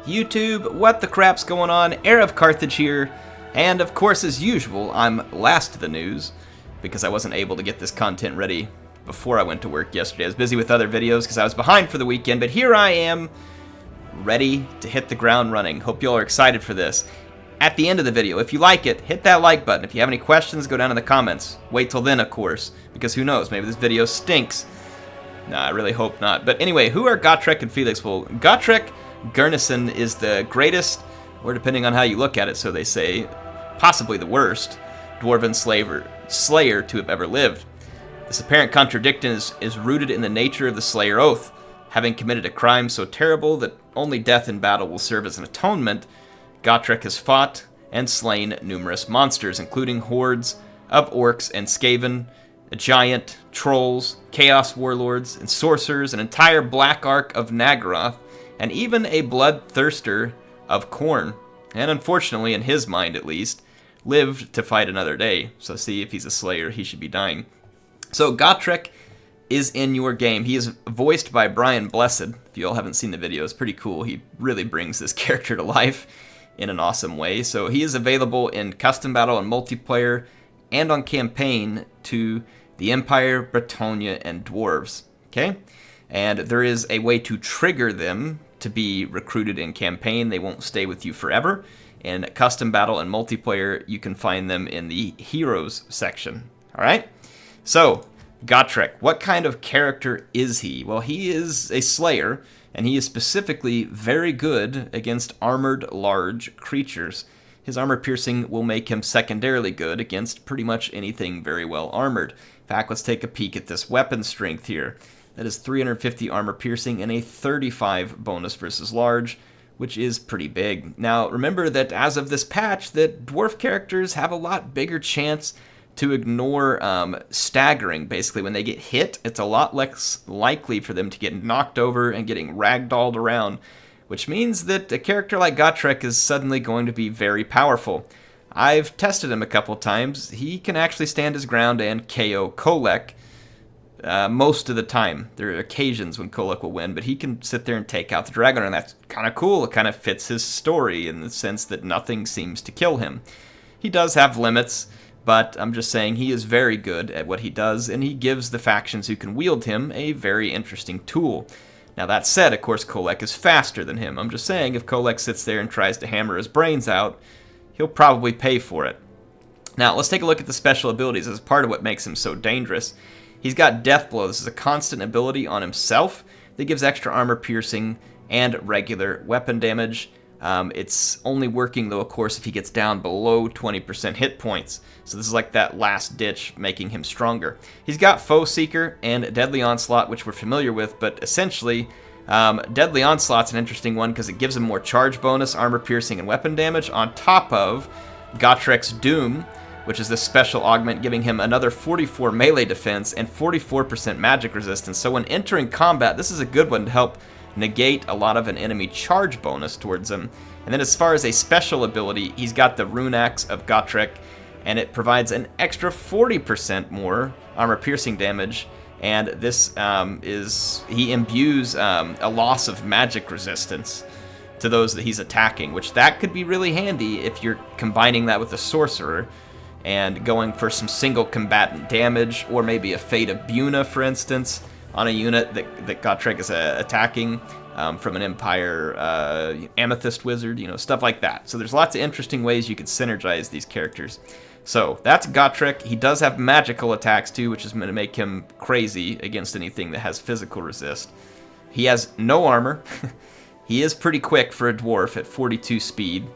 YouTube, what the crap's going on? HeirofCarthage here, and of course, as usual, I'm last to the news because I wasn't able to get this content ready before I went to work yesterday. I was busy with other videos because I was behind for the weekend, but here I am, ready to hit the ground running. Hope you all are excited for this. At the end of the video, if you like it, hit that like button. If you have any questions, go down in the comments. Wait till then, of course, because who knows, maybe this video stinks. Nah, I really hope not. But anyway, who are Gotrek and Felix? Well, Gotrek Garnison is the greatest, or depending on how you look at it, so they say, possibly the worst, dwarven slayer to have ever lived. This apparent contradiction is rooted in the nature of the Slayer Oath. Having committed a crime so terrible that only death in battle will serve as an atonement, Gotrek has fought and slain numerous monsters, including hordes of orcs and skaven, a giant, trolls, chaos warlords, and sorcerers, an entire black arc of Nagaroth, and even a bloodthirster of Khorne. And unfortunately, in his mind at least, lived to fight another day. So see, if he's a slayer, he should be dying. So Gotrek is in your game. He is voiced by Brian Blessed. If you all haven't seen the video, it's pretty cool. He really brings this character to life in an awesome way. So he is available in custom battle and multiplayer and on campaign to the Empire, Bretonia, and Dwarves. Okay? And there is a way to trigger them to be recruited in campaign. They won't stay with you forever. In custom battle and multiplayer, you can find them in the heroes section. All right? So, Gotrek, what kind of character is he? Well, he is a slayer, and he is specifically very good against armored large creatures. His armor piercing will make him secondarily good against pretty much anything very well armored. In fact, let's take a peek at this weapon strength here. That is 350 armor piercing and a 35 bonus versus large, which is pretty big. Now, remember that as of this patch, that dwarf characters have a lot bigger chance to ignore staggering. Basically, when they get hit, it's a lot less likely for them to get knocked over and getting ragdolled around, which means that a character like Gotrek is suddenly going to be very powerful. I've tested him a couple times. He can actually stand his ground and KO Kholek most of the time. There are occasions when Kholek will win, but he can sit there and take out the dragon, and that's kind of cool. It kind of fits his story in the sense that nothing seems to kill him. He does have limits, but I'm just saying he is very good at what he does, and he gives the factions who can wield him a very interesting tool. Now that said, of course, Kholek is faster than him. I'm just saying if Kholek sits there and tries to hammer his brains out, he'll probably pay for it. Now, let's take a look at the special abilities as part of what makes him so dangerous. He's got Death Blow. This is a constant ability on himself that gives extra armor piercing and regular weapon damage. It's only working, though, of course, if he gets down below 20% hit points. So this is like that last ditch, making him stronger. He's got Foe Seeker and Deadly Onslaught, which we're familiar with, but essentially, Deadly Onslaught's an interesting one because it gives him more charge bonus, armor piercing, and weapon damage on top of Gotrek's Doom, which is this special augment giving him another 44 melee defense and 44% magic resistance. So when entering combat, this is a good one to help negate a lot of an enemy charge bonus towards him. And then as far as a special ability, he's got the Rune Axe of Gotrek, and it provides an extra 40% more armor piercing damage, and this he imbues a loss of magic resistance to those that he's attacking, which that could be really handy if you're combining that with a sorcerer and going for some single combatant damage, or maybe a Fate of Buna, for instance, on a unit that Gotrek is attacking from an Empire Amethyst Wizard, stuff like that. So there's lots of interesting ways you could synergize these characters. So that's Gotrek. He does have magical attacks too, which is going to make him crazy against anything that has physical resist. He has no armor. He is pretty quick for a dwarf at 42 speed.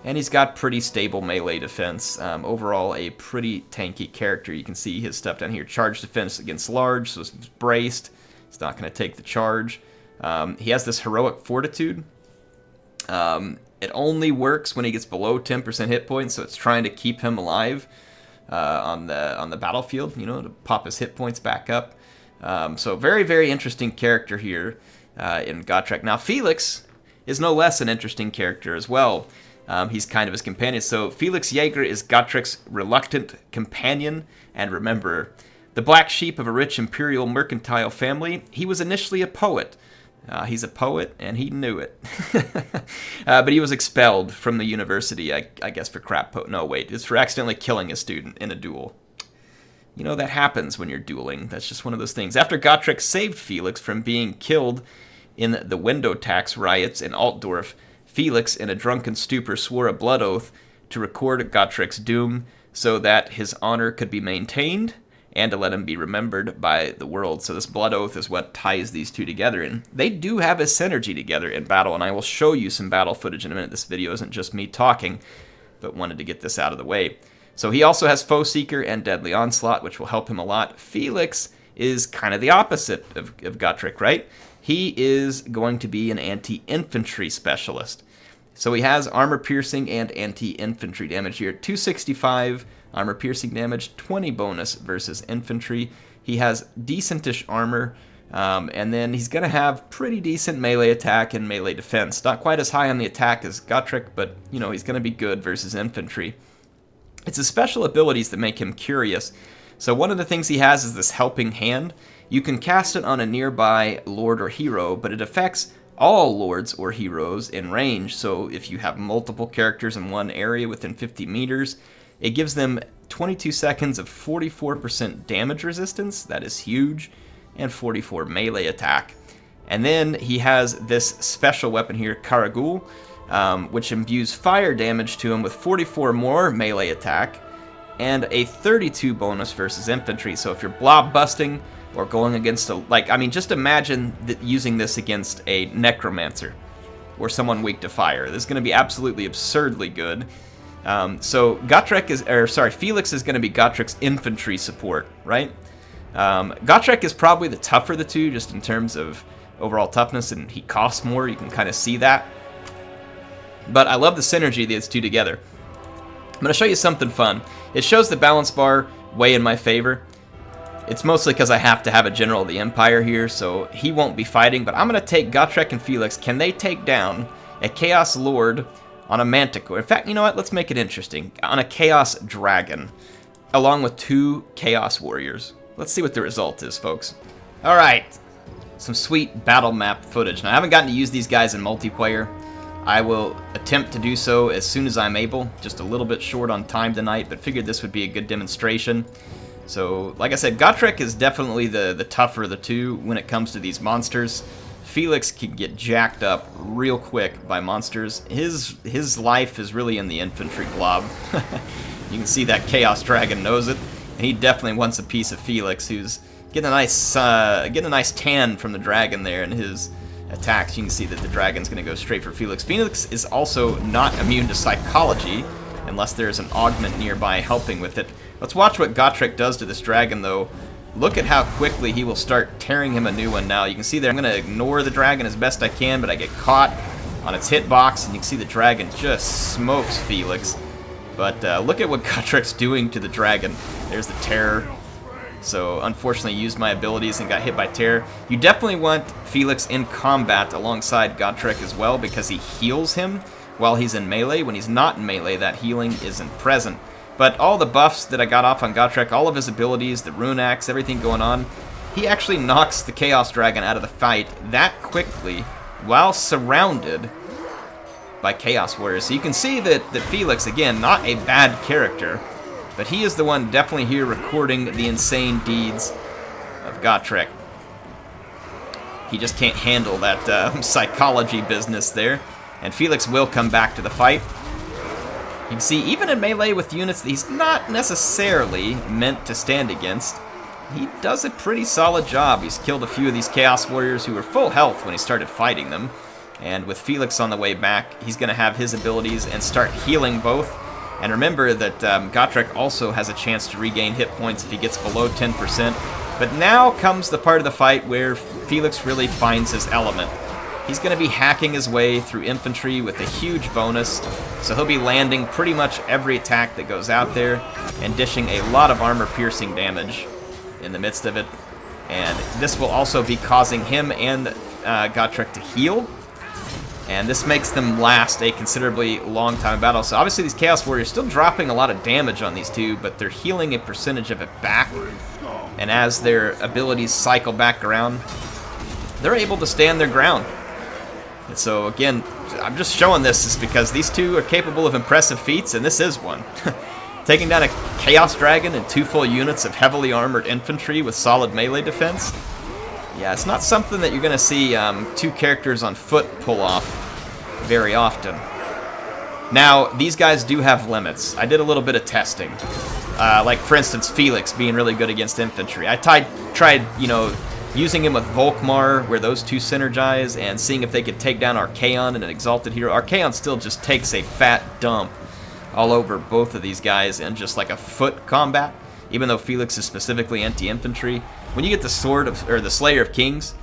And he's got pretty stable melee defense. Overall, a pretty tanky character. You can see his stuff down here. Charge defense against large, so he's braced. He's not going to take the charge. He has this heroic fortitude. It only works when he gets below 10% hit points, so it's trying to keep him alive on the battlefield, to pop his hit points back up. So very, very interesting character here in Gotrek. Now, Felix is no less an interesting character as well. He's kind of his companion. So Felix Jaeger is Gotrek's reluctant companion and rememberer. The black sheep of a rich imperial mercantile family, he was initially a poet. He's a poet, and he knew it. But he was expelled from the university, I guess, for No, wait, it's for accidentally killing a student in a duel. You know, that happens when you're dueling. That's just one of those things. After Gotrek saved Felix from being killed in the window tax riots in Altdorf, Felix, in a drunken stupor, swore a blood oath to record Gotrek's doom so that his honor could be maintained and to let him be remembered by the world. So this blood oath is what ties these two together, and they do have a synergy together in battle, and I will show you some battle footage in a minute. This video isn't just me talking, but wanted to get this out of the way. So he also has Foe Seeker and Deadly Onslaught, which will help him a lot. Felix is kind of the opposite of Gotrek, right? He is going to be an anti-infantry specialist. So he has armor piercing and anti-infantry damage here. 265 armor piercing damage, 20 bonus versus infantry. He has decentish armor, and then he's going to have pretty decent melee attack and melee defense. Not quite as high on the attack as Gotrek, but you know, he's going to be good versus infantry. It's his special abilities that make him curious. So one of the things he has is this Helping Hand. You can cast it on a nearby lord or hero, but it affects all lords or heroes in range. So if you have multiple characters in one area within 50 meters, it gives them 22 seconds of 44% damage resistance. That is huge. And 44 melee attack. And then he has this special weapon here, Karagul, which imbues fire damage to him with 44 more melee attack and a 32 bonus versus infantry. So if you're blob busting or going against just imagine that using this against a necromancer or someone weak to fire. This is going to be absolutely absurdly good. So Felix is going to be Gotrek's infantry support, right? Gotrek is probably the tougher of the two, just in terms of overall toughness, and he costs more. You can kind of see that. But I love the synergy of these two together. I'm going to show you something fun. It shows the balance bar way in my favor. It's mostly because I have to have a General of the Empire here, so he won't be fighting. But I'm going to take Gotrek and Felix. Can they take down a Chaos Lord on a Manticore? In fact, you know what? Let's make it interesting. On a Chaos Dragon, along with 2 Chaos Warriors. Let's see what the result is, folks. All right. Some sweet battle map footage. Now, I haven't gotten to use these guys in multiplayer. I will attempt to do so as soon as I'm able. Just a little bit short on time tonight, but figured this would be a good demonstration. So, like I said, Gotrek is definitely the tougher of the two when it comes to these monsters. Felix can get jacked up real quick by monsters. His life is really in the infantry blob. You can see that Chaos Dragon knows it, and he definitely wants a piece of Felix, who's getting a nice tan from the dragon there in his attacks. You can see that the dragon's going to go straight for Felix. Felix is also not immune to psychology, unless there's an augment nearby helping with it. Let's watch what Gotrek does to this dragon, though. Look at how quickly he will start tearing him a new one now. You can see there, I'm going to ignore the dragon as best I can, but I get caught on its hitbox, and you can see the dragon just smokes Felix. But look at what Gotrek's doing to the dragon. There's the terror. So unfortunately used my abilities and got hit by terror. You definitely want Felix in combat alongside Gotrek as well, because he heals him while he's in melee. When he's not in melee, that healing isn't present. But all the buffs that I got off on Gotrek, all of his abilities, the Rune Axe, everything going on, he actually knocks the Chaos Dragon out of the fight that quickly while surrounded by Chaos Warriors. So you can see that Felix, again, not a bad character, but he is the one definitely here recording the insane deeds of Gotrek. He just can't handle that psychology business there, and Felix will come back to the fight. You can see, even in melee with units that he's not necessarily meant to stand against, he does a pretty solid job. He's killed a few of these Chaos Warriors who were full health when he started fighting them. And with Felix on the way back, he's going to have his abilities and start healing both. And remember that Gotrek also has a chance to regain hit points if he gets below 10%. But now comes the part of the fight where Felix really finds his element. He's going to be hacking his way through infantry with a huge bonus, so he'll be landing pretty much every attack that goes out there and dishing a lot of armor-piercing damage in the midst of it. And this will also be causing him and Gotrek to heal, and this makes them last a considerably long time in battle. So obviously these Chaos Warriors still dropping a lot of damage on these two, but they're healing a percentage of it back, and as their abilities cycle back around, they're able to stand their ground. And so again, I'm just showing this is because these two are capable of impressive feats, and this is one. Taking down a Chaos Dragon and 2 full units of heavily armored infantry with solid melee defense. Yeah, it's not something that you're going to see 2 characters on foot pull off very often. Now, these guys do have limits. I did a little bit of testing. Like, for instance, Felix being really good against infantry. I tried, you know, using him with Volkmar, where those two synergize, and seeing if they could take down Archaon and an Exalted Hero. Archaon still just takes a fat dump all over both of these guys in just like a foot combat, even though Felix is specifically anti-infantry. When you get the Sword of, or the Slayer of Kings,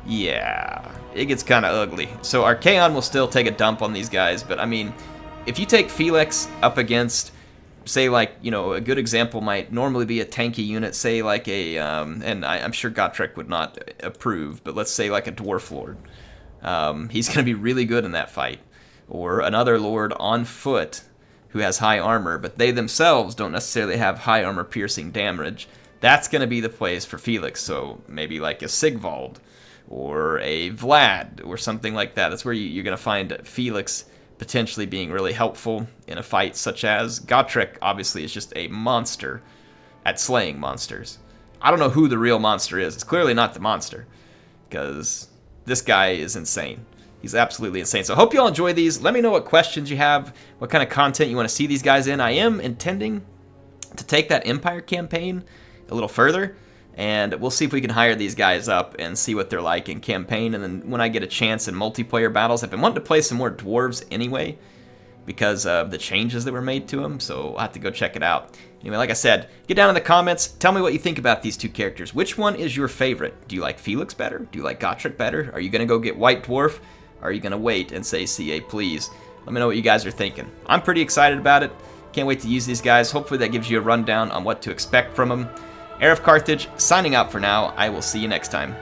yeah, it gets kind of ugly. So Archaon will still take a dump on these guys, but I mean, if you take Felix up against, say, like, you know, a good example might normally be a tanky unit, say like a, and I'm sure Gotrek would not approve, but let's say like a Dwarf Lord. He's going to be really good in that fight. Or another Lord on foot who has high armor, but they themselves don't necessarily have high armor piercing damage. That's going to be the place for Felix, so maybe like a Sigvald or a Vlad or something like that. That's where you're going to find Felix potentially being really helpful in a fight such as Gotrek. Obviously is just a monster at slaying monsters. I don't know who the real monster is. It's clearly not the monster, because this guy is insane. He's absolutely insane. So I hope you all enjoy these. Let me know what questions you have, what kind of content you want to see these guys in. I am intending to take that Empire campaign a little further, and we'll see if we can hire these guys up and see what they're like in campaign. And then when I get a chance in multiplayer battles, I've been wanting to play some more dwarves anyway because of the changes that were made to them, so I'll have to go check it out. Anyway, like I said, get down in the comments, tell me what you think about these two characters. Which one is your favorite? Do you like Felix better? Do you like Gotrek better? Are you going to go get White Dwarf? Or are you going to wait and say CA please? Let me know what you guys are thinking. I'm pretty excited about it. Can't wait to use these guys. Hopefully that gives you a rundown on what to expect from them. HeirofCarthage signing out for now. I will see you next time.